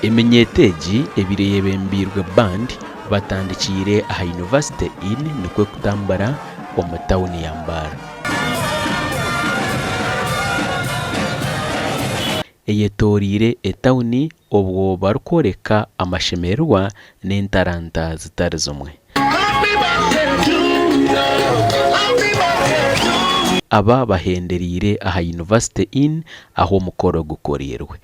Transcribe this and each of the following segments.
emenyeteji ebireyebembirwe band batandikire aha University in nikwe kutambara omu tawuni ya Mbarara. Eyetorire etawuni obwo barukoreka amashemererwa n'entaranta zitari zimwe. Aba bahenderire aha University in aho omukoro gukorerwe.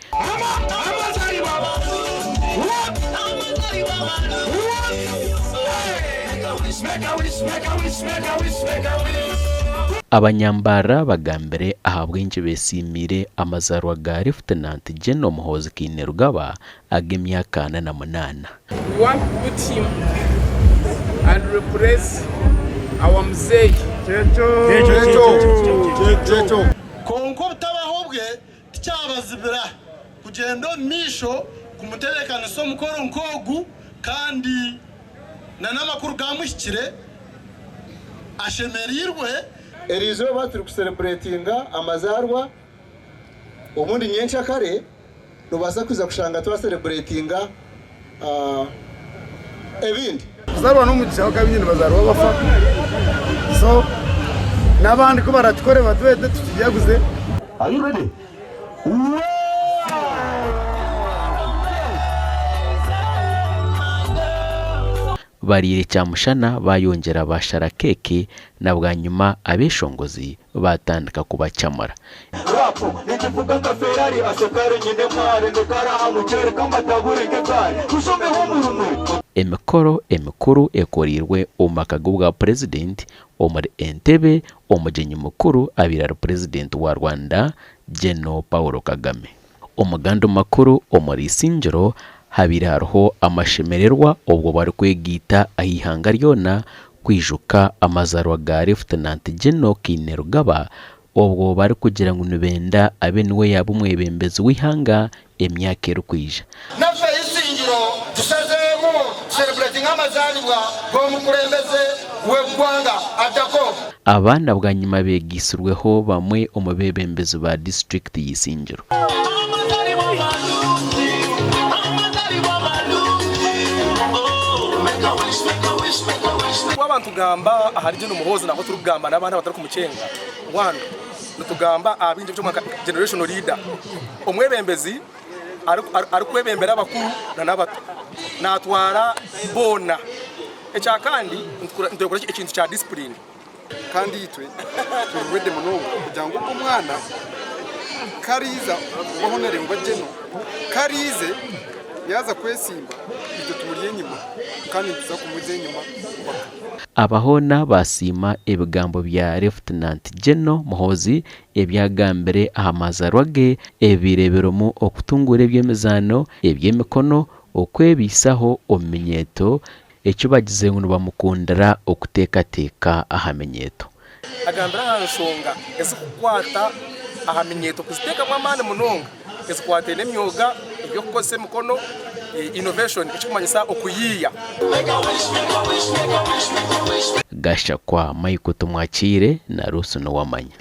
Abanya Mbarara bagambire aha bwingi besimire amazaarwa ga Lieutenant General Muhoozi Kainerugaba ag'emyaka 48. We want to put him and replace our mzee Checho. Konko butabaho bwe ticyabazibira kugendo misho kumuterekana so mukoro nkogu kandi na namakuru gamushyikire ashemerirwe erizo baturi kucelebratinga amazaarwa omundi nyencha kare rubasa kuza kushanga twa celebratinga ebindi zarwa n'umugisha wakabindi amazaarwa bafa so nabandi ko baratukore batwete tukiyaguze. Are you ready? Barire cyamushana bayongera bashara keke na bwa nyuma abeshongozi batandika kubacamara. Emikoro emikuru ekorirwe omumakago bwa president omuri Entebbe omugenyi mukuru abiraro president wa Rwanda General Paul Kagame. Omugando makuru omuri Isingiro habira hariho amashemererwa obwo bari kwegita ahihanga ryona kwijuka amazaarwa ga Lieutenant General Kainerugaba obwo bari kugira ngo nibenda abe niwe yaba umwebembezi w'ihanga emyaka erukwija. Nafe Isingiro tusazemo celebrating amazaarwa g'omukulembeze w'eggwanga atako. Abana bwa nyuma begisirweho bamwe omubebembezi ba district y'Isingiro. Abantu gamba ahari je n'umuhozi nako turugamba n'abana batari kumucenga wano nutugamba abinje byo generation leader omwebembezi ari kwebembera abakuru na nabato natwara bona echa kandi ndekora ikintu cha discipline kandi yitwe turwede muno kugira ngo umwana kariza ubahonere ngo jeno karize yaza kwesimba ibyo tumuriye nyuma kandi tuza kumuze nyuma. Abahona basima ebigambo bya Lieutenant General Muhoozi ebyagambire aha amazaarwa ge ebireberomu okutungura ebyemizano ebyemikono okwebisaho omenyeto ekyo bagize ngo bamukundira okuteekateeka aha menyeto. Agambira nsonga ezikukwata aha menyeto kuziteeka mwamane munonga ezikwate n'emyoga ebyo kukozesa emikono innovation ekikumanyisa okuyiya. Gasha kwa Maiko tumwakire na Rusuno wamanya.